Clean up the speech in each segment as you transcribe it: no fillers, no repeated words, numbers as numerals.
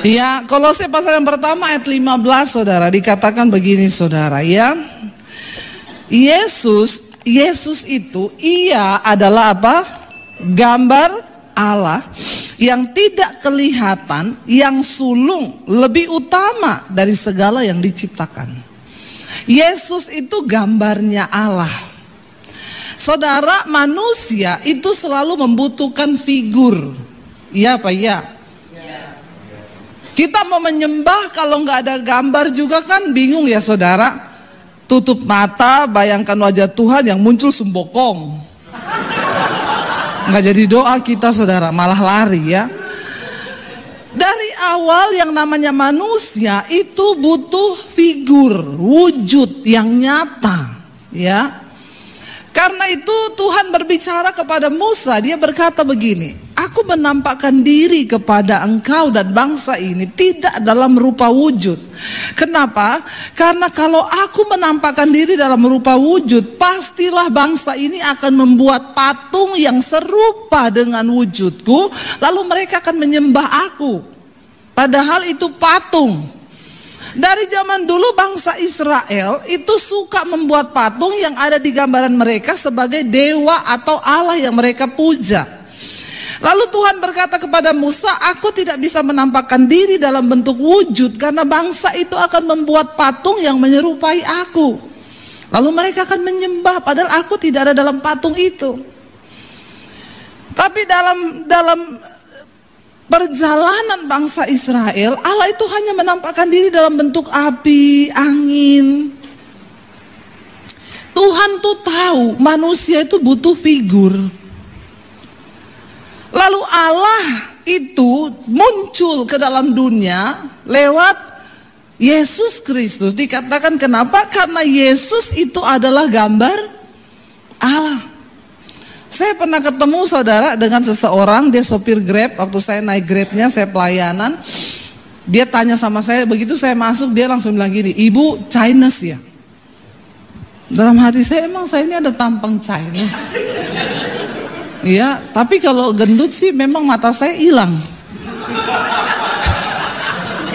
Ya, Kolose pasal yang pertama ayat 15 saudara, dikatakan begini saudara ya. Yesus itu ia adalah apa? Gambar Allah yang tidak kelihatan, yang sulung, lebih utama dari segala yang diciptakan. Yesus itu gambarnya Allah. Saudara, manusia itu selalu membutuhkan figur. Iya apa iya? Kita mau menyembah kalau nggak ada gambar juga kan bingung ya saudara. Tutup mata, bayangkan wajah Tuhan yang muncul sembokong. Nggak jadi doa kita saudara, malah lari ya. Dari awal yang namanya manusia itu butuh figur, wujud yang nyata ya. Karena itu Tuhan berbicara kepada Musa, dia berkata begini, aku menampakkan diri kepada engkau dan bangsa ini tidak dalam rupa wujud. Kenapa? Karena kalau aku menampakkan diri dalam rupa wujud, pastilah bangsa ini akan membuat patung yang serupa dengan wujudku, lalu mereka akan menyembah aku. Padahal itu patung. Dari zaman dulu bangsa Israel itu suka membuat patung yang ada di gambaran mereka sebagai dewa atau Allah yang mereka puja. Lalu Tuhan berkata kepada Musa, aku tidak bisa menampakkan diri dalam bentuk wujud karena bangsa itu akan membuat patung yang menyerupai aku. Lalu mereka akan menyembah padahal aku tidak ada dalam patung itu. Tapi dalam perjalanan bangsa Israel, Allah itu hanya menampakkan diri dalam bentuk api, angin. Tuhan tuh tahu manusia itu butuh figur. Lalu Allah itu muncul ke dalam dunia lewat Yesus Kristus. Dikatakan kenapa? Karena Yesus itu adalah gambar Allah. Saya pernah ketemu saudara dengan seseorang, dia sopir Grab. Waktu saya naik Grabnya, saya pelayanan. Dia tanya sama saya, begitu saya masuk dia langsung bilang gini, ibu Chinese ya? Dalam hati saya, emang saya ini ada tampang Chinese? Iya, tapi kalau gendut sih memang mata saya hilang.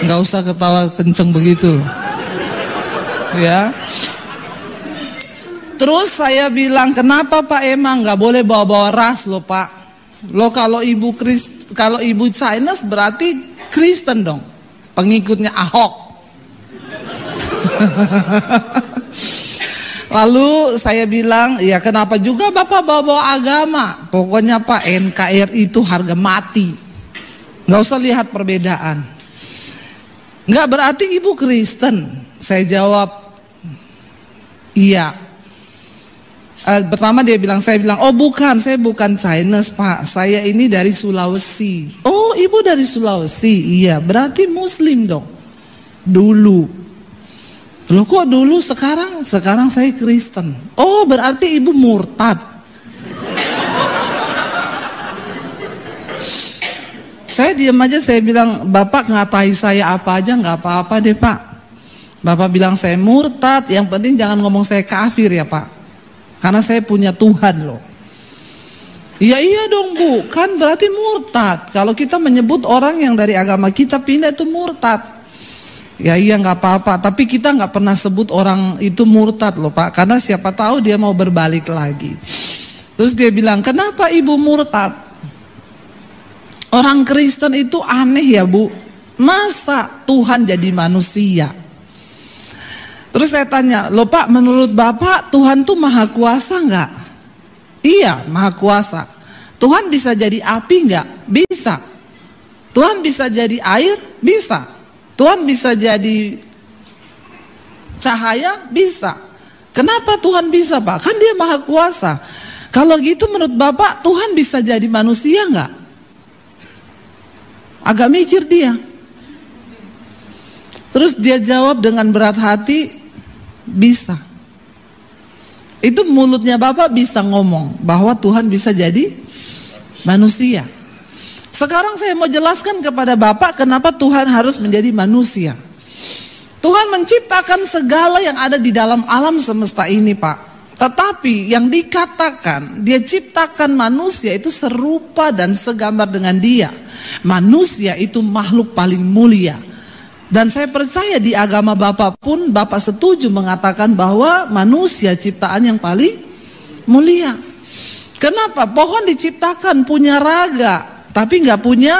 Nggak usah ketawa kenceng begitu loh. Ya. Terus saya bilang, kenapa Pak emang nggak boleh bawa-bawa ras loh Pak? Lo kalau ibu Chinese berarti Kristen dong, pengikutnya Ahok. Lalu saya bilang, ya kenapa juga Bapak bawa-bawa agama? Pokoknya Pak, NKRI itu harga mati. Nggak usah lihat perbedaan. Nggak berarti ibu Kristen. Saya jawab, iya. Pertama dia bilang, saya bilang, oh bukan, saya bukan Chinese Pak, saya ini dari Sulawesi. Oh ibu dari Sulawesi, iya berarti Muslim dong. Dulu. Loh kok dulu, sekarang saya Kristen. Oh berarti ibu murtad. Saya diam aja, saya bilang, Bapak ngatai saya apa aja nggak apa-apa deh Pak. Bapak bilang saya murtad, yang penting jangan ngomong saya kafir ya Pak. Karena saya punya Tuhan loh. Ya iya dong Bu, kan berarti murtad. Kalau kita menyebut orang yang dari agama kita pindah itu murtad. Ya iya nggak apa-apa, tapi kita nggak pernah sebut orang itu murtad loh Pak. Karena siapa tahu dia mau berbalik lagi. Terus dia bilang, kenapa ibu murtad? Orang Kristen itu aneh ya Bu. Masa Tuhan jadi manusia? Terus saya tanya, loh Pak, menurut Bapak Tuhan tuh maha kuasa nggak? Iya, maha kuasa. Tuhan bisa jadi api nggak? Bisa. Tuhan bisa jadi air? Bisa. Tuhan bisa jadi cahaya? Bisa. Kenapa Tuhan bisa Pak? Kan dia maha kuasa. Kalau gitu menurut Bapak Tuhan bisa jadi manusia nggak? Agak mikir dia. Terus dia jawab dengan berat hati, bisa. Itu mulutnya Bapak bisa ngomong bahwa Tuhan bisa jadi manusia. Sekarang saya mau jelaskan kepada Bapak kenapa Tuhan harus menjadi manusia. Tuhan menciptakan segala yang ada di dalam alam semesta ini Pak. Tetapi yang dikatakan dia ciptakan manusia itu serupa dan segambar dengan dia. Manusia itu makhluk paling mulia. Dan saya percaya di agama Bapak pun Bapak setuju mengatakan bahwa manusia ciptaan yang paling mulia. Kenapa? Pohon diciptakan punya raga, tapi nggak punya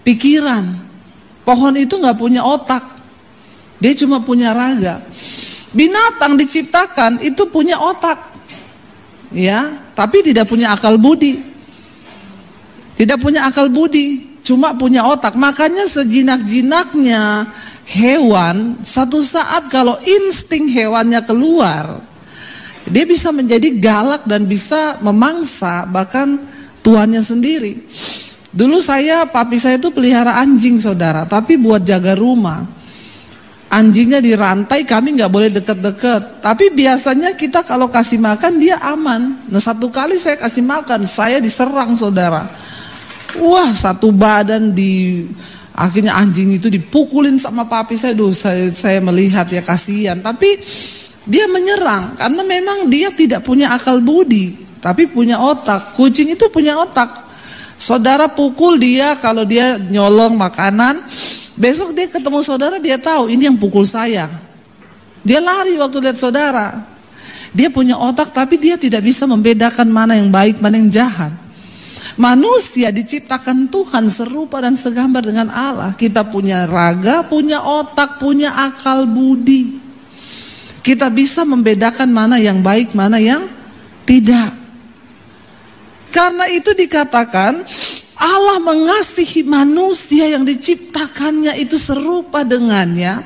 pikiran. Pohon itu nggak punya otak, dia cuma punya raga. Binatang diciptakan itu punya otak, ya, tapi tidak punya akal budi. Tidak punya akal budi, cuma punya otak. Makanya sejinak-jinaknya hewan, satu saat kalau insting hewannya keluar, dia bisa menjadi galak dan bisa memangsa bahkan tuannya sendiri. Dulu papi saya itu pelihara anjing, saudara, tapi buat jaga rumah. Anjingnya dirantai, kami nggak boleh deket-deket. Tapi biasanya kita kalau kasih makan dia aman. Nah, satu kali saya kasih makan, saya diserang, saudara. Wah, satu badan akhirnya anjing itu dipukulin sama papi saya. Duh, saya melihat ya kasihan. Tapi dia menyerang karena memang dia tidak punya akal budi, tapi punya otak. Kucing itu punya otak. Saudara pukul dia kalau dia nyolong makanan, besok dia ketemu saudara, dia tahu ini yang pukul saya. Dia lari waktu lihat saudara. Dia punya otak tapi dia tidak bisa membedakan mana yang baik, mana yang jahat. Manusia diciptakan Tuhan serupa dan segambar dengan Allah. Kita punya raga, punya otak, punya akal budi. Kita bisa membedakan mana yang baik, mana yang tidak. Karena itu dikatakan Allah mengasihi manusia yang diciptakannya itu serupa dengannya.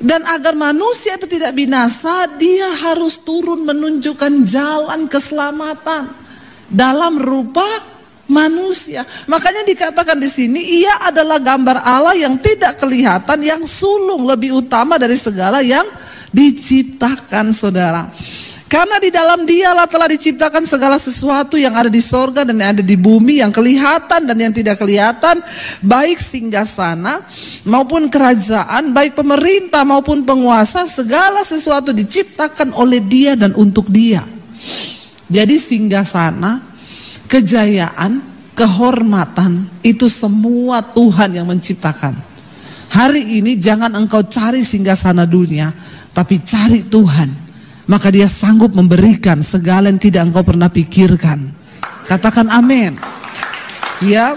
Dan agar manusia itu tidak binasa, dia harus turun menunjukkan jalan keselamatan dalam rupa manusia. Makanya dikatakan di sini, ia adalah gambar Allah yang tidak kelihatan, yang sulung, lebih utama dari segala yang diciptakan, saudara. Karena di dalam dialah telah diciptakan segala sesuatu yang ada di sorga dan yang ada di bumi, yang kelihatan dan yang tidak kelihatan, baik singgasana maupun kerajaan, baik pemerintah maupun penguasa, segala sesuatu diciptakan oleh Dia dan untuk Dia. Jadi singgasana, kejayaan, kehormatan, itu semua Tuhan yang menciptakan. Hari ini jangan engkau cari singgasana dunia, tapi cari Tuhan. Maka Dia sanggup memberikan segala yang tidak engkau pernah pikirkan. Katakan amin. Ya.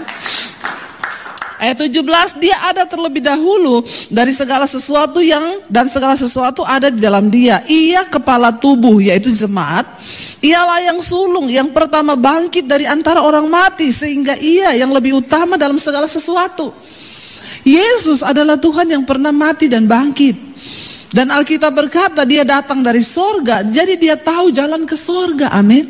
Ayat 17, Dia ada terlebih dahulu dari segala sesuatu dan segala sesuatu ada di dalam Dia. Ia kepala tubuh, yaitu jemaat. Ialah yang sulung, yang pertama bangkit dari antara orang mati, sehingga Ia yang lebih utama dalam segala sesuatu. Yesus adalah Tuhan yang pernah mati dan bangkit. Dan Alkitab berkata Dia datang dari sorga, jadi Dia tahu jalan ke sorga. Amin.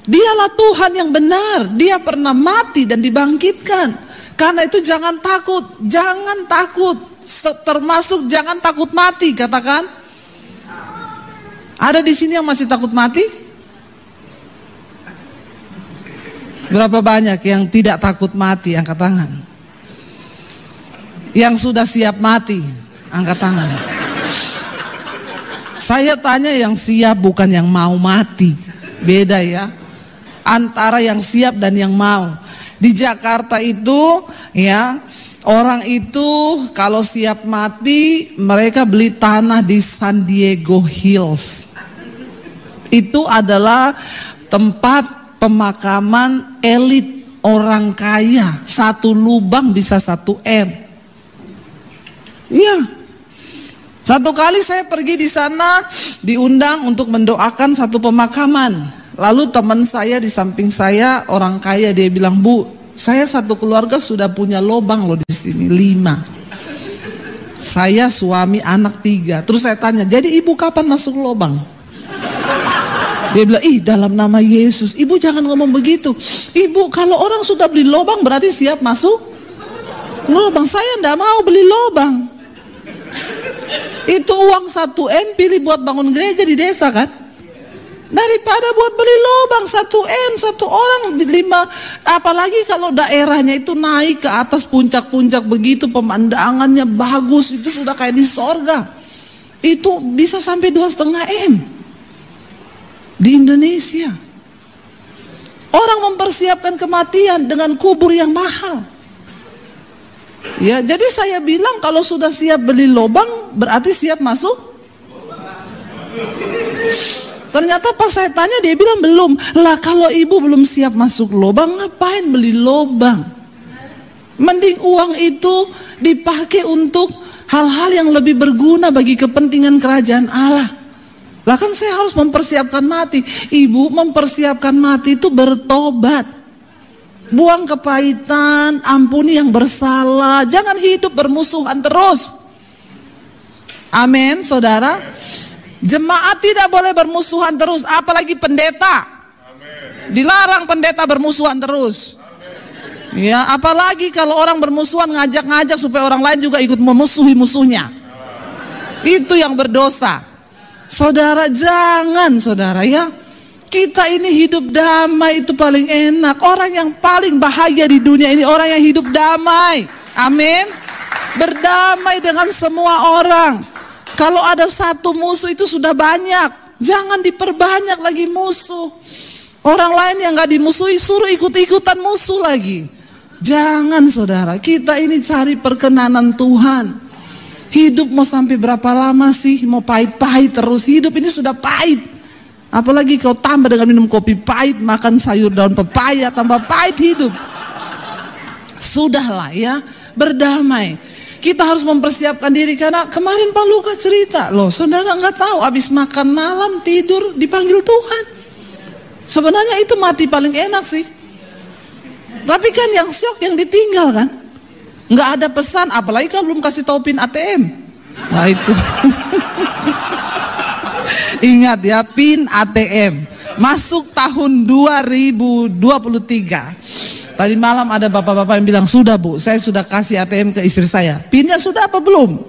Dialah Tuhan yang benar. Dia pernah mati dan dibangkitkan. Karena itu jangan takut, jangan takut. Termasuk jangan takut mati. Katakan, ada di sini yang masih takut mati? Berapa banyak yang tidak takut mati? Angkat tangan. Yang sudah siap mati, angkat tangan. Saya tanya yang siap, bukan yang mau mati. Beda ya, antara yang siap dan yang mau. Di Jakarta itu ya, orang itu kalau siap mati, mereka beli tanah di San Diego Hills. Itu adalah tempat pemakaman elit orang kaya. Satu lubang bisa 1 M. Iya. Satu kali saya pergi di sana, diundang untuk mendoakan satu pemakaman. Lalu teman saya di samping saya, orang kaya, dia bilang, "Bu, saya satu keluarga sudah punya lubang loh di sini, 5. Saya, suami, anak 3. Terus saya tanya, "Jadi ibu kapan masuk lubang?" Dia bilang, "Ih, dalam nama Yesus, ibu jangan ngomong begitu. Ibu, kalau orang sudah beli lubang berarti siap masuk lubang. Saya enggak mau beli lubang. Itu uang 1 M pilih buat bangun gereja di desa kan, daripada buat beli lubang 1 M, 1 orang 5. Apalagi kalau daerahnya itu naik ke atas puncak-puncak begitu, pemandangannya bagus, itu sudah kayak di sorga. Itu bisa sampai 2,5 M. di Indonesia. Orang mempersiapkan kematian dengan kubur yang mahal. Ya, jadi saya bilang kalau sudah siap beli lobang berarti siap masuk. Ternyata pas saya tanya dia bilang belum. Lah kalau ibu belum siap masuk lobang, ngapain beli lobang? Mending uang itu dipakai untuk hal-hal yang lebih berguna bagi kepentingan kerajaan Allah. Bahkan saya harus mempersiapkan mati. Ibu mempersiapkan mati itu bertobat. Buang kepahitan, ampuni yang bersalah. Jangan hidup bermusuhan terus. Amin, saudara. Jemaat tidak boleh bermusuhan terus, apalagi pendeta. Dilarang pendeta bermusuhan terus. Ya, apalagi kalau orang bermusuhan ngajak-ngajak supaya orang lain juga ikut memusuhi musuhnya. Itu yang berdosa. Saudara, jangan saudara ya. Kita ini hidup damai itu paling enak. Orang yang paling bahaya di dunia ini orang yang hidup damai. Amin. Berdamai dengan semua orang. Kalau ada satu musuh itu sudah banyak. Jangan diperbanyak lagi musuh. Orang lain yang gak dimusuhi suruh ikut-ikutan musuh lagi. Jangan saudara. Kita ini cari perkenanan Tuhan. Hidup mau sampai berapa lama sih? Mau pahit-pahit terus. Hidup ini sudah pahit. Apalagi kau tambah dengan minum kopi pahit, makan sayur daun pepaya, tambah pahit hidup. Sudahlah ya, berdamai. Kita harus mempersiapkan diri karena kemarin Pak Luka cerita, loh saudara nggak tahu habis makan malam tidur dipanggil Tuhan. Sebenarnya itu mati paling enak sih. Tapi kan yang syok yang ditinggal kan. Nggak ada pesan, apalagi kalau belum kasih tahu PIN ATM. Nah itu. Ingat ya, PIN ATM. Masuk tahun 2023. Tadi malam ada bapak-bapak yang bilang, sudah Bu, saya sudah kasih ATM ke istri saya. PIN-nya sudah apa belum?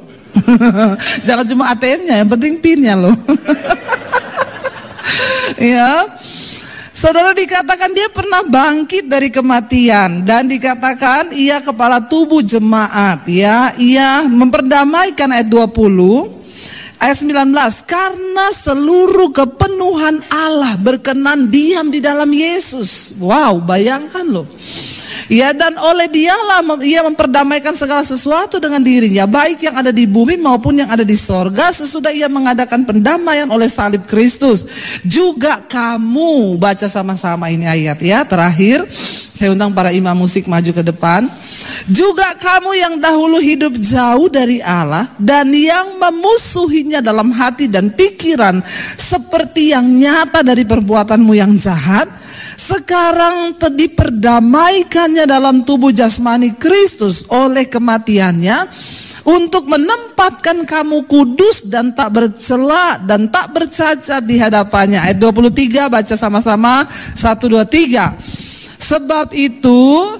Jangan cuma ATM-nya, yang penting PIN-nya loh. Ya. Saudara, dikatakan dia pernah bangkit dari kematian dan dikatakan ia kepala tubuh jemaat ya. Ia memperdamaikan ayat 20 ayat 19 karena seluruh kepenuhan Allah berkenan diam di dalam Yesus. Wow, bayangkan loh. Ya, dan oleh dialah ia memperdamaikan segala sesuatu dengan dirinya, baik yang ada di bumi maupun yang ada di sorga, sesudah ia mengadakan pendamaian oleh salib Kristus. Juga kamu, baca sama-sama ini ayat ya, terakhir. Saya undang para imam musik maju ke depan. Juga kamu yang dahulu hidup jauh dari Allah dan yang memusuhinya dalam hati dan pikiran seperti yang nyata dari perbuatanmu yang jahat, sekarang diperdamaikannya dalam tubuh jasmani Kristus oleh kematiannya untuk menempatkan kamu kudus dan tak bercela dan tak bercacat di hadapannya. Ayat 23 baca sama-sama 1, 2, 3. Sebab itu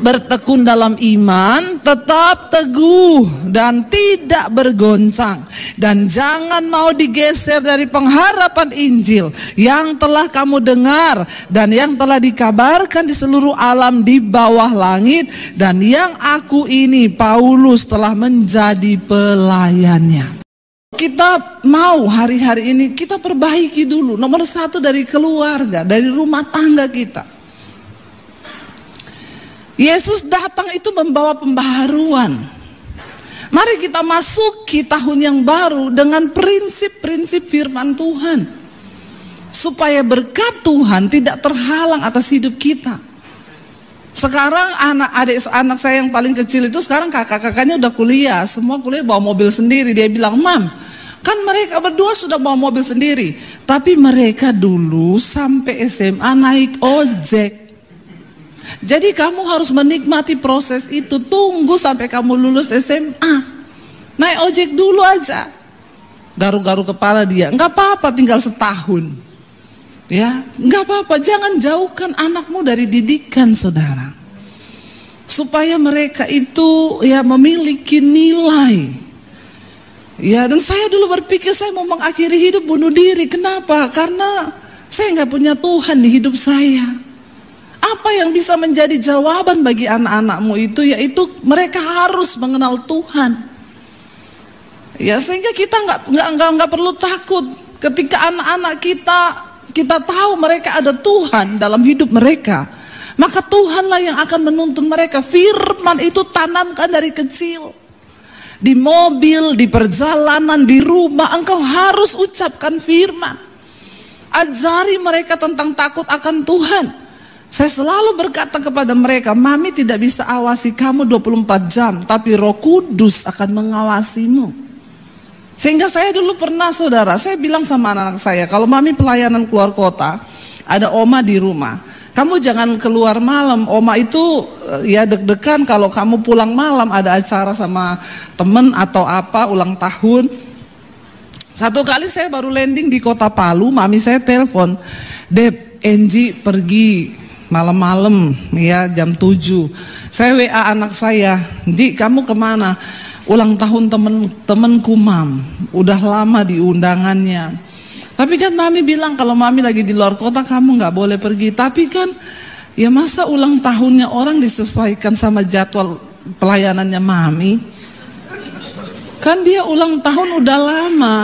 bertekun dalam iman, tetap teguh dan tidak bergoncang, dan jangan mau digeser dari pengharapan Injil yang telah kamu dengar dan yang telah dikabarkan di seluruh alam di bawah langit, dan yang aku ini Paulus telah menjadi pelayannya. Kita mau hari-hari ini kita perbaiki dulu. Nomor 1 dari keluarga, dari rumah tangga kita. Yesus datang itu membawa pembaharuan. Mari kita masuki tahun yang baru dengan prinsip-prinsip firman Tuhan, supaya berkat Tuhan tidak terhalang atas hidup kita. Sekarang anak saya yang paling kecil itu sekarang kakak-kakaknya udah kuliah, semua kuliah bawa mobil sendiri. Dia bilang, "Mam, kan mereka berdua sudah bawa mobil sendiri, tapi mereka dulu sampai SMA naik ojek. Jadi kamu harus menikmati proses itu. Tunggu sampai kamu lulus SMA, naik ojek dulu aja." Garu-garu kepala dia, "Enggak apa-apa, tinggal setahun." Ya, enggak apa-apa. Jangan jauhkan anakmu dari didikan, saudara, supaya mereka itu ya memiliki nilai. Ya, dan saya dulu berpikir saya mau mengakhiri hidup bunuh diri. Kenapa? Karena saya nggak punya Tuhan di hidup saya. Apa yang bisa menjadi jawaban bagi anak-anakmu itu, yaitu mereka harus mengenal Tuhan. Ya, sehingga kita nggak perlu takut ketika anak-anak kita tahu mereka ada Tuhan dalam hidup mereka, maka Tuhanlah yang akan menuntun mereka. Firman itu tanamkan dari kecil. Di mobil, di perjalanan, di rumah, engkau harus ucapkan firman. Ajari mereka tentang takut akan Tuhan. Saya selalu berkata kepada mereka, Mami tidak bisa awasi kamu 24 jam, tapi Roh Kudus akan mengawasimu. Sehingga saya dulu pernah, saudara, saya bilang sama anak-anak saya, kalau Mami pelayanan keluar kota, ada oma di rumah, kamu jangan keluar malam. Oma itu ya deg-degan kalau kamu pulang malam, ada acara sama temen atau apa, ulang tahun. Satu kali saya baru landing di kota Palu, mami saya telepon, Dep, Enji pergi malam-malam ya jam 7. Saya WA anak saya, Ji kamu kemana? Ulang tahun temenku Mam, udah lama di undangannya. Tapi kan mami bilang kalau mami lagi di luar kota kamu nggak boleh pergi. Tapi kan ya masa ulang tahunnya orang disesuaikan sama jadwal pelayanannya mami. Kan dia ulang tahun udah lama.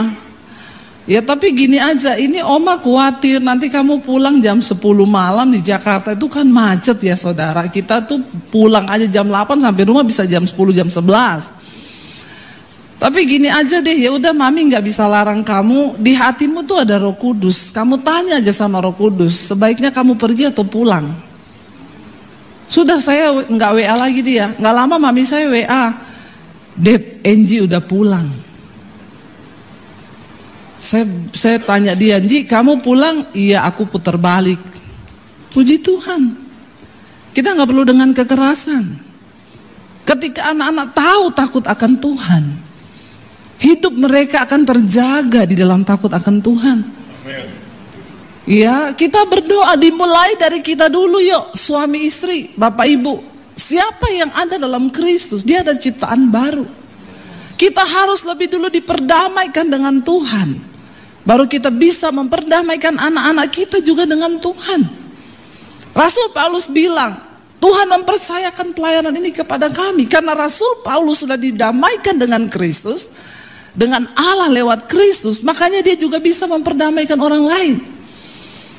Ya tapi gini aja, ini oma khawatir nanti kamu pulang jam 10 malam di Jakarta itu kan macet ya saudara. Kita tuh pulang aja jam 8 sampai rumah bisa jam 10 jam 11. Tapi gini aja deh, ya udah mami nggak bisa larang kamu. Di hatimu tuh ada Roh Kudus. Kamu tanya aja sama Roh Kudus, sebaiknya kamu pergi atau pulang. Sudah saya nggak WA lagi dia. Nggak lama mami saya WA, Dep, Enji udah pulang. Saya tanya dia, Enji kamu pulang? Iya aku putar balik. Puji Tuhan. Kita nggak perlu dengan kekerasan. Ketika anak-anak tahu takut akan Tuhan, hidup mereka akan terjaga di dalam takut akan Tuhan. Ya, kita berdoa dimulai dari kita dulu yuk, suami istri, bapak ibu. Siapa yang ada dalam Kristus, dia ada ciptaan baru. Kita harus lebih dulu diperdamaikan dengan Tuhan. Baru kita bisa memperdamaikan anak-anak kita juga dengan Tuhan. Rasul Paulus bilang, Tuhan mempercayakan pelayanan ini kepada kami. Karena Rasul Paulus sudah didamaikan dengan Kristus, dengan Allah lewat Kristus, makanya dia juga bisa memperdamaikan orang lain.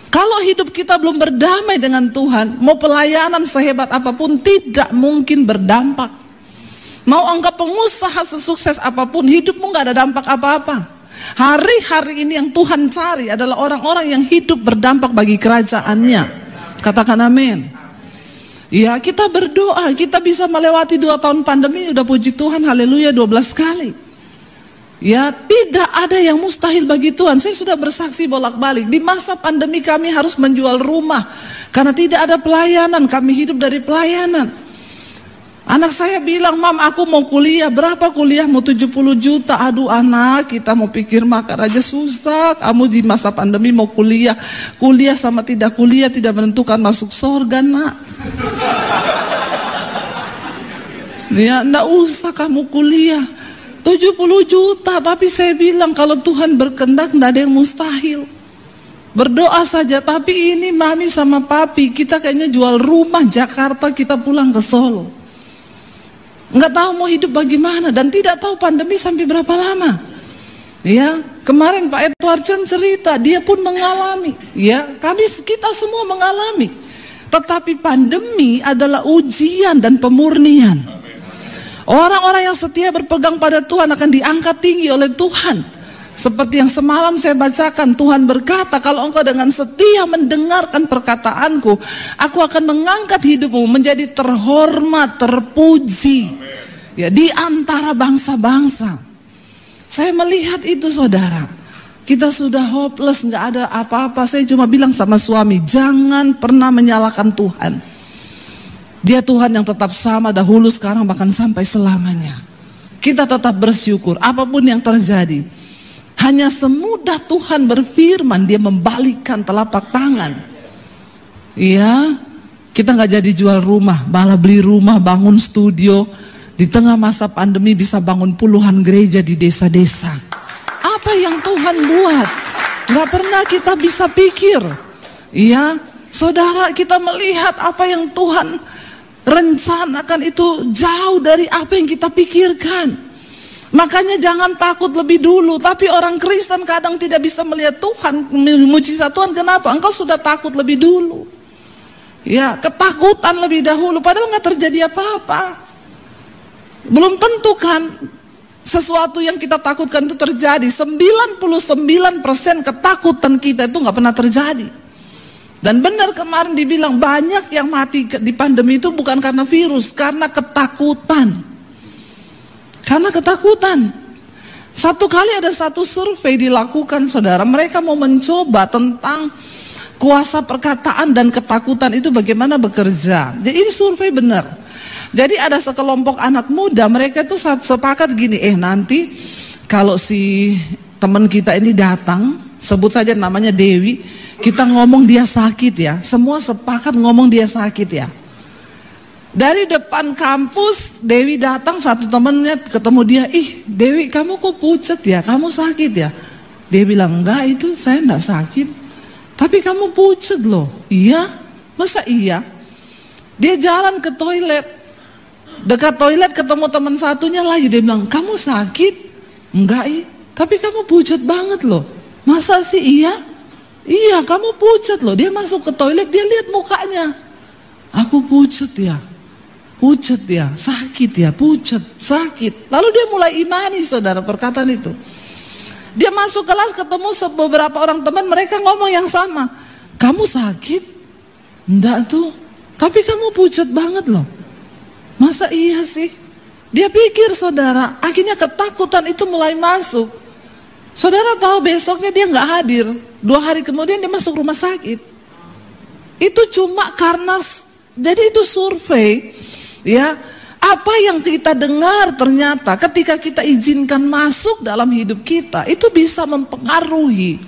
Kalau hidup kita belum berdamai dengan Tuhan, mau pelayanan sehebat apapun tidak mungkin berdampak. Mau engkau pengusaha sesukses apapun, hidupmu gak ada dampak apa-apa. Hari-hari ini yang Tuhan cari adalah orang-orang yang hidup berdampak bagi kerajaannya. Katakan amin. Ya kita berdoa, kita bisa melewati 2 tahun pandemi, udah puji Tuhan, haleluya 12 kali. Ya tidak ada yang mustahil bagi Tuhan. Saya sudah bersaksi bolak-balik. Di masa pandemi kami harus menjual rumah karena tidak ada pelayanan, kami hidup dari pelayanan. Anak saya bilang, Mam aku mau kuliah. Berapa kuliah? Mau 70 juta. Aduh anak, kita mau pikir makan aja susah. Kamu di masa pandemi mau kuliah. Kuliah sama tidak kuliah tidak menentukan masuk surga nak. Ya enggak usah kamu kuliah 70 juta. Tapi saya bilang kalau Tuhan berkehendak enggak ada yang mustahil. Berdoa saja. Tapi ini mami sama papi, kita kayaknya jual rumah Jakarta, kita pulang ke Solo. Enggak tahu mau hidup bagaimana dan tidak tahu pandemi sampai berapa lama. Ya, kemarin Pak Edward Chen cerita, dia pun mengalami. Ya, kita semua mengalami. Tetapi pandemi adalah ujian dan pemurnian. Orang-orang yang setia berpegang pada Tuhan akan diangkat tinggi oleh Tuhan. Seperti yang semalam saya bacakan, Tuhan berkata, kalau engkau dengan setia mendengarkan perkataanku, aku akan mengangkat hidupmu menjadi terhormat, terpuji, ya, di antara bangsa-bangsa. Saya melihat itu saudara. Kita sudah hopeless, nggak ada apa-apa. Saya cuma bilang sama suami, jangan pernah menyalahkan Tuhan. Dia Tuhan yang tetap sama dahulu, sekarang, bahkan sampai selamanya. Kita tetap bersyukur apapun yang terjadi. Hanya semudah Tuhan berfirman, dia membalikkan telapak tangan. Iya, kita nggak jadi jual rumah, malah beli rumah, bangun studio. Di tengah masa pandemi bisa bangun puluhan gereja di desa-desa. Apa yang Tuhan buat? Nggak pernah kita bisa pikir. Iya, saudara, kita melihat apa yang Tuhan rencanakan itu jauh dari apa yang kita pikirkan. Makanya jangan takut lebih dulu. Tapi orang Kristen kadang tidak bisa melihat Tuhan, mujizat Tuhan. Kenapa? Engkau sudah takut lebih dulu. Ya, ketakutan lebih dahulu. Padahal nggak terjadi apa-apa. Belum tentu kan sesuatu yang kita takutkan itu terjadi. 99% ketakutan kita itu nggak pernah terjadi. Dan benar kemarin dibilang banyak yang mati di pandemi itu bukan karena virus, karena ketakutan. Karena ketakutan. Satu kali ada satu survei dilakukan, saudara. Mereka mau mencoba tentang kuasa perkataan dan ketakutan itu bagaimana bekerja. Jadi ini survei benar. Jadi ada sekelompok anak muda, mereka itu sepakat gini, nanti kalau si teman kita ini datang, sebut saja namanya Dewi, kita ngomong dia sakit ya. Semua sepakat ngomong dia sakit ya. Dari depan kampus Dewi datang, satu temennya ketemu dia, Dewi kamu kok pucat ya, kamu sakit ya? Dia bilang enggak, itu saya enggak sakit, tapi kamu pucat loh. Iya? Masa iya? Dia jalan ke toilet, dekat toilet ketemu teman satunya lagi, dia bilang kamu sakit? Enggak tapi kamu pucat banget loh. Masa sih iya? Iya kamu pucat loh. Dia masuk ke toilet, dia lihat mukanya, aku pucat ya. Pucat ya, sakit ya, pucat, sakit. Lalu dia mulai imani, saudara, perkataan itu. Dia masuk kelas ketemu beberapa orang teman, mereka ngomong yang sama. Kamu sakit? Enggak tuh, tapi kamu pucat banget loh. Masa iya sih? Dia pikir, saudara, akhirnya ketakutan itu mulai masuk. Saudara tahu besoknya dia nggak hadir. 2 hari kemudian dia masuk rumah sakit. Itu cuma karena, jadi itu survei. Ya, apa yang kita dengar ternyata ketika kita izinkan masuk dalam hidup kita itu bisa mempengaruhi.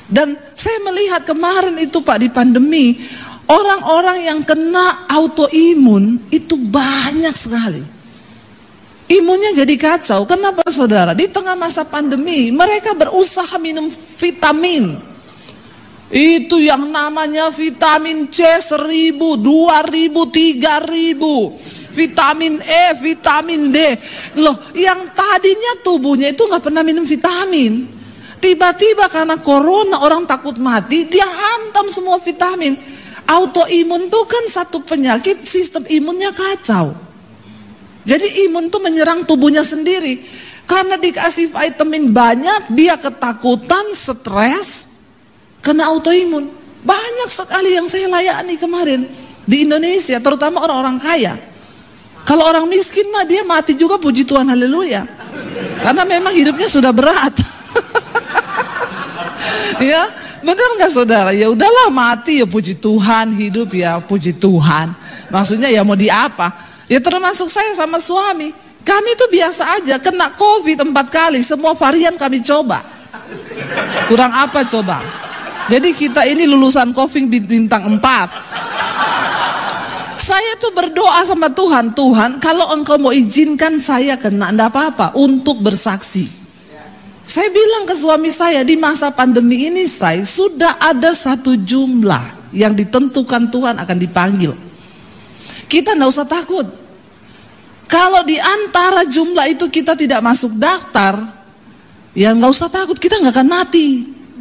Dan saya melihat kemarin itu Pak, di pandemi, orang-orang yang kena autoimun itu banyak sekali. Imunnya jadi kacau. Kenapa saudara? Di tengah masa pandemi mereka berusaha minum vitamin. Itu yang namanya vitamin C 1000, 2000, 3000, vitamin E, vitamin D. Loh, yang tadinya tubuhnya itu nggak pernah minum vitamin, tiba-tiba karena corona orang takut mati, dia hantam semua vitamin. Autoimun tuh kan satu penyakit, sistem imunnya kacau. Jadi imun tuh menyerang tubuhnya sendiri. Karena dikasih vitamin banyak, dia ketakutan, stres, kena autoimun. Banyak sekali yang saya layani kemarin di Indonesia, terutama orang-orang kaya. Kalau orang miskin mah dia mati juga, puji Tuhan, haleluya. Karena memang hidupnya sudah berat. Ya, benar nggak saudara? Ya udahlah, mati ya puji Tuhan, hidup ya puji Tuhan. Maksudnya ya mau di apa? Ya termasuk saya sama suami. Kami tuh biasa aja kena COVID 4 kali, semua varian kami coba. Kurang apa coba? Jadi kita ini lulusan COVID bintang 4. Saya tuh berdoa sama Tuhan, Tuhan kalau engkau mau izinkan saya kena, enggak apa-apa, untuk bersaksi. Saya bilang ke suami saya, di masa pandemi ini saya sudah ada satu jumlah yang ditentukan Tuhan akan dipanggil. Kita enggak usah takut. Kalau di antara jumlah itu kita tidak masuk daftar, ya enggak usah takut, kita enggak akan mati.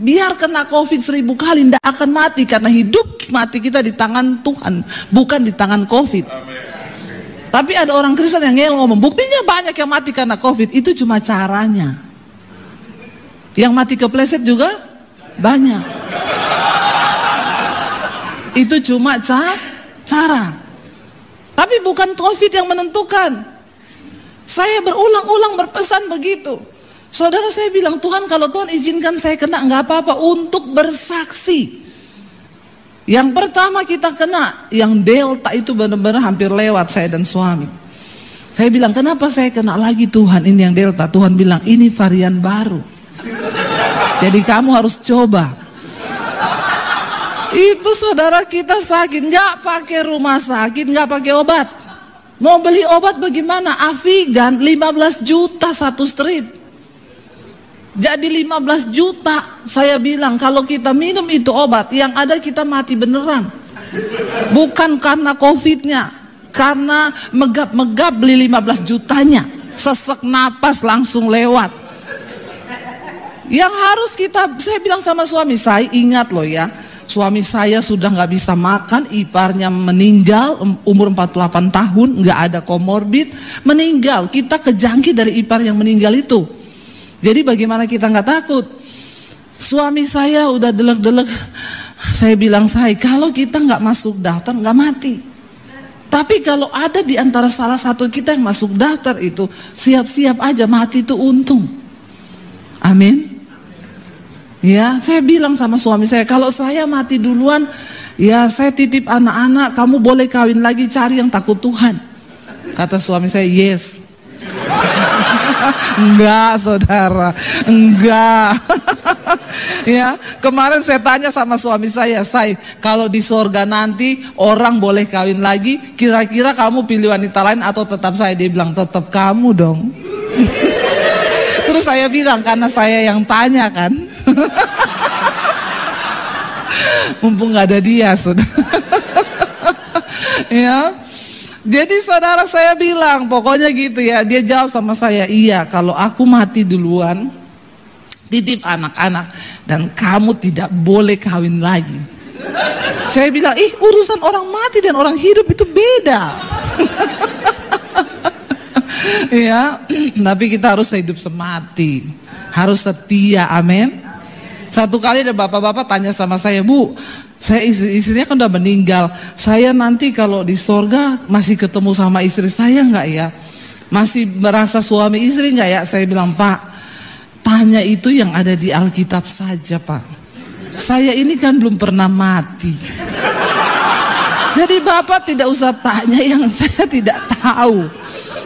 Biar kena COVID 1000 kali tidak akan mati, karena hidup mati kita di tangan Tuhan, bukan di tangan COVID. Amen. Tapi ada orang Kristen yang ngel ngomong, buktinya banyak yang mati karena COVID. Itu cuma caranya. Yang mati kepleset juga banyak. Itu cuma cara. Tapi bukan COVID yang menentukan. Saya berulang-ulang berpesan begitu. Saudara, saya bilang, Tuhan kalau Tuhan izinkan saya kena, nggak apa-apa, untuk bersaksi. Yang pertama kita kena, yang Delta itu benar-benar hampir lewat saya dan suami. Saya bilang, kenapa saya kena lagi Tuhan, ini yang Delta? Tuhan bilang, ini varian baru, jadi kamu harus coba. Itu saudara, kita sakit, nggak pakai rumah sakit, nggak pakai obat. Mau beli obat bagaimana? Avigan 15 juta satu strip. Jadi 15 juta. Saya bilang kalau kita minum itu obat, yang ada kita mati beneran. Bukan karena COVID-nya, karena megap-megap beli 15 jutanya. sesek napas langsung lewat. Yang harus saya bilang sama suami saya, ingat loh ya, suami saya sudah nggak bisa makan, iparnya meninggal umur 48 tahun, nggak ada komorbid, meninggal. Kita kejangkit dari ipar yang meninggal itu. Jadi bagaimana kita nggak takut? Suami saya udah delek-delek. Saya bilang, kalau kita nggak masuk daftar nggak mati. Tapi kalau ada di antara salah satu kita yang masuk daftar itu, siap-siap aja mati itu untung. Amin. Ya, saya bilang sama suami saya, kalau saya mati duluan, ya saya titip anak-anak, kamu boleh kawin lagi, cari yang takut Tuhan. Kata suami saya, yes. Enggak, saudara, enggak. Ya, kemarin saya tanya sama suami saya, kalau di sorga nanti orang boleh kawin lagi, kira-kira kamu pilih wanita lain atau tetap saya? Dia bilang, tetap kamu dong. Terus saya bilang, karena saya yang tanya kan. Mumpung gak ada dia, saudara. Ya. Jadi saudara, saya bilang pokoknya gitu ya. Dia jawab sama saya, iya, kalau aku mati duluan, titip anak-anak, dan kamu tidak boleh kawin lagi. Saya bilang, urusan orang mati dan orang hidup itu beda. Ya, tapi kita harus hidup semati, harus setia, amin. Satu kali ada bapak-bapak tanya sama saya, Bu, saya istrinya kan udah meninggal, saya nanti kalau di sorga masih ketemu sama istri saya nggak ya? Masih merasa suami istri nggak ya? Saya bilang, Pak, tanya itu yang ada di Alkitab saja, Pak. Saya ini kan belum pernah mati. Jadi Bapak tidak usah tanya yang saya tidak tahu.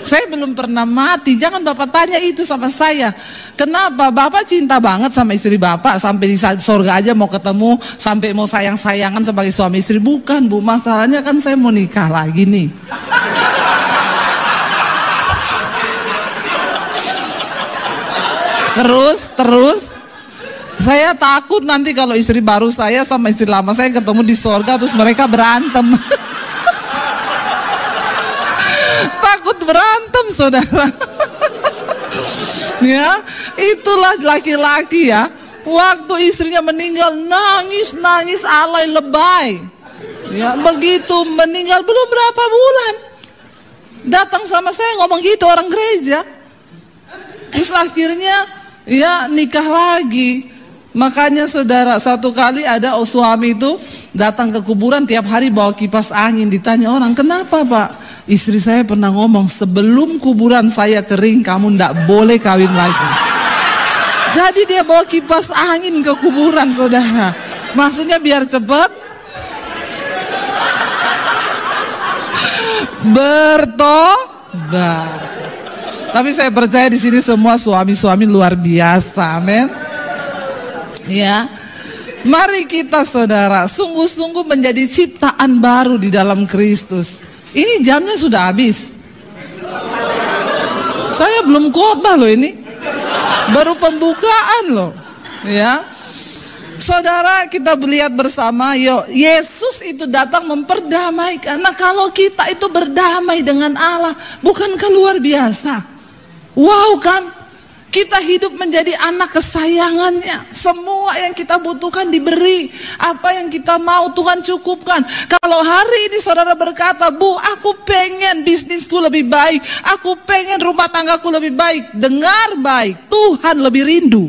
Saya belum pernah mati, jangan Bapak tanya itu sama saya. Kenapa? Bapak cinta banget sama istri Bapak, sampai di sorga aja mau ketemu, sampai mau sayang-sayangan sebagai suami istri. Bukan, Bu, masalahnya kan saya mau nikah lagi nih. Terus saya takut nanti kalau istri baru saya sama istri lama saya ketemu di sorga terus mereka berantem. Takut berantem, saudara. Ya, itulah laki-laki ya. Waktu istrinya meninggal nangis alay lebay. Ya, begitu meninggal belum berapa bulan, datang sama saya ngomong gitu, orang gereja. Terus akhirnya ya nikah lagi. Makanya saudara, satu kali ada suami itu datang ke kuburan tiap hari bawa kipas angin. Ditanya orang, kenapa Pak? Istri saya pernah ngomong, sebelum kuburan saya kering kamu ndak boleh kawin lagi. Jadi dia bawa kipas angin ke kuburan, saudara. Maksudnya biar cepat bertobat. Tapi saya percaya di sini semua suami-suami luar biasa, amin. Ya, mari kita saudara sungguh-sungguh menjadi ciptaan baru di dalam Kristus. Ini jamnya sudah habis. Saya belum khotbah loh ini, baru pembukaan loh. Ya, saudara, kita melihat bersama, yuk, Yesus itu datang memperdamaikan. Nah, kalau kita itu berdamai dengan Allah, bukankah luar biasa? Wow kan? Kita hidup menjadi anak kesayangannya. Semua yang kita butuhkan diberi. Apa yang kita mau Tuhan cukupkan. Kalau hari ini saudara berkata, Bu, aku pengen bisnisku lebih baik, aku pengen rumah tanggaku lebih baik. Dengar baik, Tuhan lebih rindu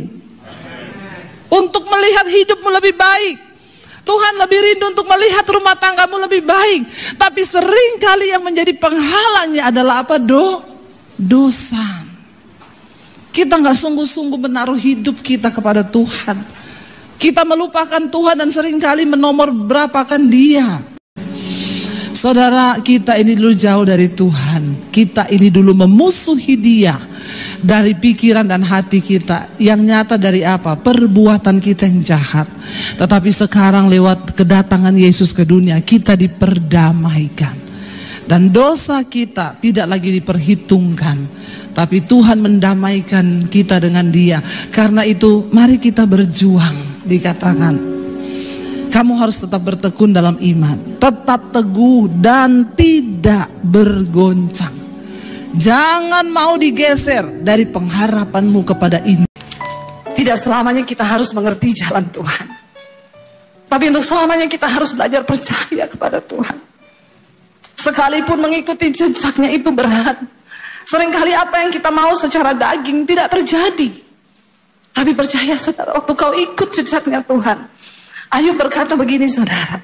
untuk melihat hidupmu lebih baik. Tuhan lebih rindu untuk melihat rumah tanggamu lebih baik. Tapi seringkali yang menjadi penghalangnya adalah apa? Dosa. Kita nggak sungguh-sungguh menaruh hidup kita kepada Tuhan. Kita melupakan Tuhan dan seringkali menomor berapakan Dia. Saudara, kita ini dulu jauh dari Tuhan. Kita ini dulu memusuhi Dia dari pikiran dan hati kita. Yang nyata dari apa? Perbuatan kita yang jahat. Tetapi sekarang lewat kedatangan Yesus ke dunia, kita diperdamaikan. Dan dosa kita tidak lagi diperhitungkan, tapi Tuhan mendamaikan kita dengan Dia. Karena itu mari kita berjuang. Dikatakan kamu harus tetap bertekun dalam iman, tetap teguh dan tidak bergoncang. Jangan mau digeser dari pengharapanmu kepada ini. Tidak selamanya kita harus mengerti jalan Tuhan, tapi untuk selamanya kita harus belajar percaya kepada Tuhan. Sekalipun mengikuti jejaknya itu berat. Seringkali apa yang kita mau secara daging tidak terjadi. Tapi percaya saudara, waktu kau ikut jejaknya Tuhan. Ayub berkata begini saudara,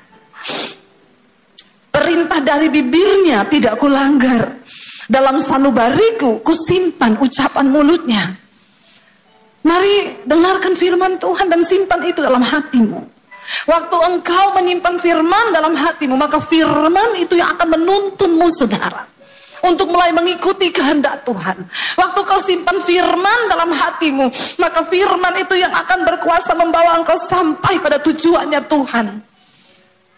perintah dari bibirnya tidak kulanggar, dalam sanubariku kusimpan ucapan mulutnya. Mari dengarkan firman Tuhan dan simpan itu dalam hatimu. Waktu engkau menyimpan firman dalam hatimu, maka firman itu yang akan menuntunmu saudara, untuk mulai mengikuti kehendak Tuhan. Waktu kau simpan firman dalam hatimu, maka firman itu yang akan berkuasa membawa engkau sampai pada tujuannya Tuhan.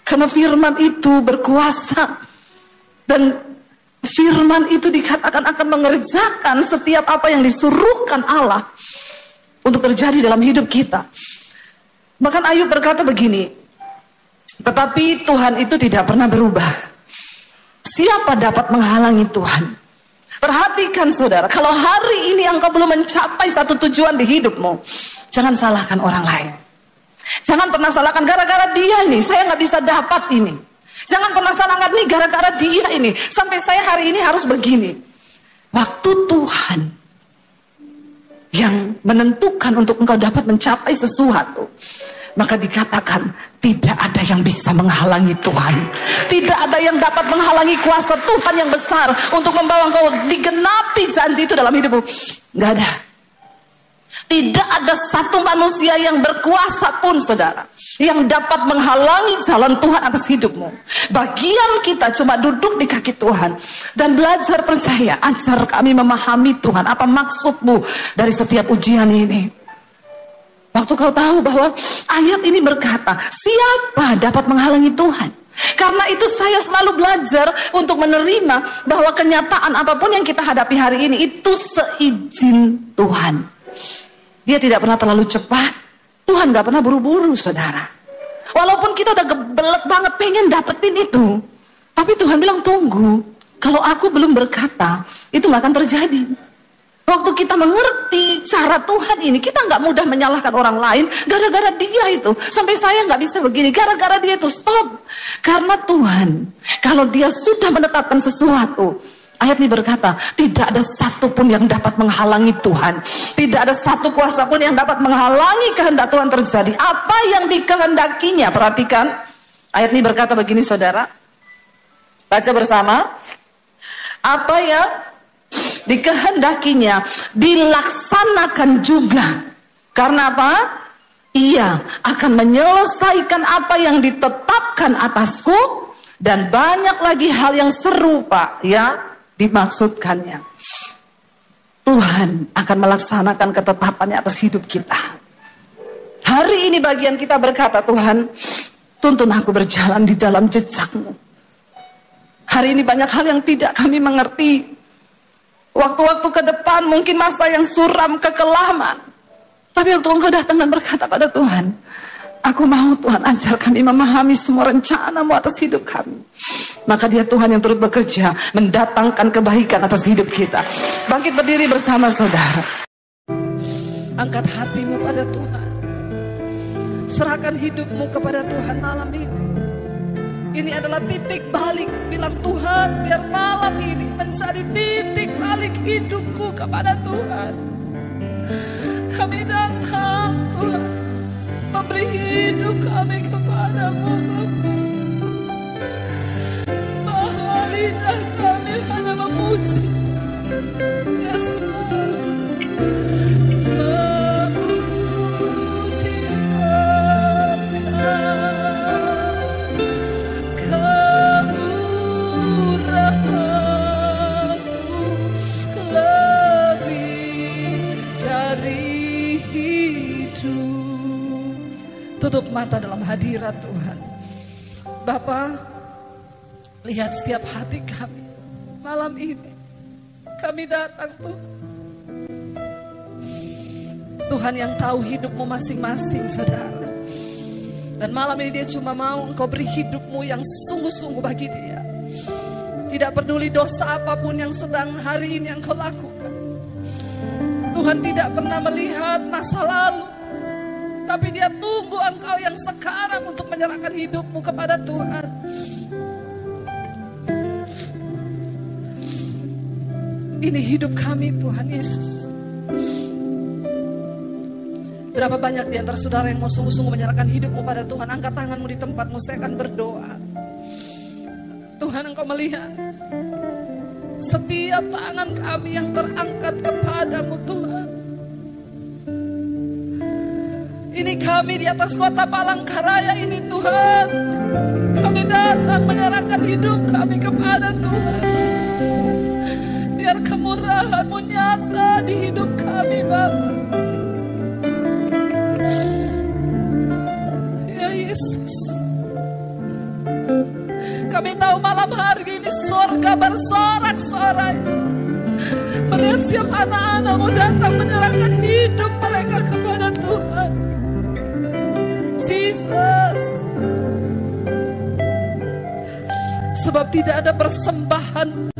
Karena firman itu berkuasa, dan firman itu dikatakan akan mengerjakan setiap apa yang disuruhkan Allah untuk terjadi dalam hidup kita. Bahkan Ayub berkata begini, tetapi Tuhan itu tidak pernah berubah. Siapa dapat menghalangi Tuhan? Perhatikan saudara, kalau hari ini engkau belum mencapai satu tujuan di hidupmu, jangan salahkan orang lain. Jangan pernah salahkan gara-gara dia ini saya nggak bisa dapat ini. Jangan pernah salahkan nih gara-gara dia ini sampai saya hari ini harus begini. Waktu Tuhan yang menentukan untuk engkau dapat mencapai sesuatu, maka dikatakan tidak ada yang bisa menghalangi Tuhan. Tidak ada yang dapat menghalangi kuasa Tuhan yang besar untuk membawa engkau digenapi janji itu dalam hidupmu. Nggak ada. Tidak ada satu manusia yang berkuasa pun saudara, yang dapat menghalangi jalan Tuhan atas hidupmu. Bagian kita cuma duduk di kaki Tuhan dan belajar percaya. Ajar kami memahami Tuhan, apa maksudmu dari setiap ujian ini. Waktu kau tahu bahwa ayat ini berkata, siapa dapat menghalangi Tuhan? Karena itu saya selalu belajar untuk menerima bahwa kenyataan apapun yang kita hadapi hari ini itu seizin Tuhan. Dia tidak pernah terlalu cepat. Tuhan gak pernah buru-buru saudara. Walaupun kita udah gebelet banget pengen dapetin itu, tapi Tuhan bilang tunggu. Kalau aku belum berkata, itu gak akan terjadi. Waktu kita mengerti cara Tuhan ini, kita gak mudah menyalahkan orang lain. Gara-gara dia itu, sampai saya gak bisa begini. Gara-gara dia itu, stop. Karena Tuhan, kalau dia sudah menetapkan sesuatu, ayat ini berkata, tidak ada satu pun yang dapat menghalangi Tuhan. Tidak ada satu kuasa pun yang dapat menghalangi kehendak Tuhan terjadi. Apa yang dikehendakinya, perhatikan. Ayat ini berkata begini saudara. Baca bersama. Apa yang dikehendakinya dilaksanakan juga. Karena apa? Ia akan menyelesaikan apa yang ditetapkan atasku. Dan banyak lagi hal yang serupa ya dimaksudkannya. Tuhan akan melaksanakan ketetapannya atas hidup kita. Hari ini bagian kita berkata, Tuhan, tuntun aku berjalan di dalam jejak-Mu. Hari ini banyak hal yang tidak kami mengerti. Waktu-waktu ke depan mungkin masa yang suram, kekelaman. Tapi waktu Engkau datang dan berkata pada Tuhan, aku mau Tuhan ajar kami memahami semua rencana-Mu atas hidup kami. Maka dia Tuhan yang turut bekerja mendatangkan kebaikan atas hidup kita. Bangkit berdiri bersama saudara. Angkat hatimu pada Tuhan. Serahkan hidupmu kepada Tuhan malam ini. Ini adalah titik balik. Bilang Tuhan, biar malam ini menjadi titik balik hidupku kepada Tuhan. Kami datang Tuhan, memberi hidup kami kepadamu. Bahwa lidah kami hanya memuji Yesus, memuji kemurahan-Mu lebih dari hidup. Tutup mata dalam hadirat Tuhan. Bapa, lihat setiap hati kami malam ini. Kami datang Tuhan. Tuhan yang tahu hidupmu masing-masing saudara. Dan malam ini dia cuma mau Engkau beri hidupmu yang sungguh-sungguh bagi dia. Tidak peduli dosa apapun yang sedang hari ini Engkau lakukan. Tuhan tidak pernah melihat masa lalu, tapi Dia tunggu engkau yang sekarang untuk menyerahkan hidupmu kepada Tuhan. Ini hidup kami Tuhan Yesus. Berapa banyak di antara saudara yang mau sungguh-sungguh menyerahkan hidupmu pada Tuhan? Angkat tanganmu di tempatmu, saya akan berdoa. Tuhan, Engkau melihat setiap tangan kami yang terangkat kepadamu Tuhan. Ini kami di atas kota Palangkaraya ini Tuhan. Kami datang menyerahkan hidup kami kepada Tuhan. Biar kemurahan-Mu nyata di hidup kami Bapa. Ya Yesus, kami tahu malam hari ini surga bersorak-sorai melihat setiap anak-anak-Mu datang menyerahkan hidup mereka kepada Tuhan. Jesus, sebab tidak ada persembahan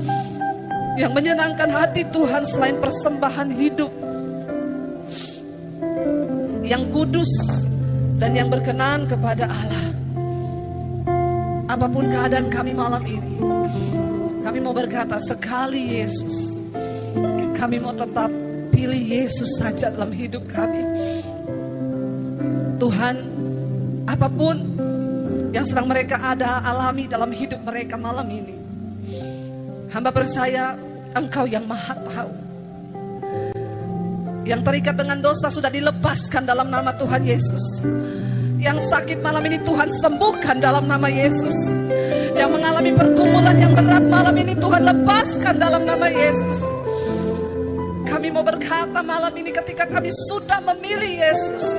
yang menyenangkan hati Tuhan selain persembahan hidup yang kudus dan yang berkenan kepada Allah. Apapun keadaan kami malam ini, kami mau berkata sekali Yesus, kami mau tetap pilih Yesus saja dalam hidup kami. Tuhan, apapun yang sedang mereka alami dalam hidup mereka malam ini, hamba percaya Engkau yang Maha Tahu. Yang terikat dengan dosa sudah dilepaskan dalam nama Tuhan Yesus. Yang sakit malam ini Tuhan sembuhkan dalam nama Yesus. Yang mengalami pergumulan yang berat malam ini Tuhan lepaskan dalam nama Yesus. Kami mau berkata malam ini ketika kami sudah memilih Yesus,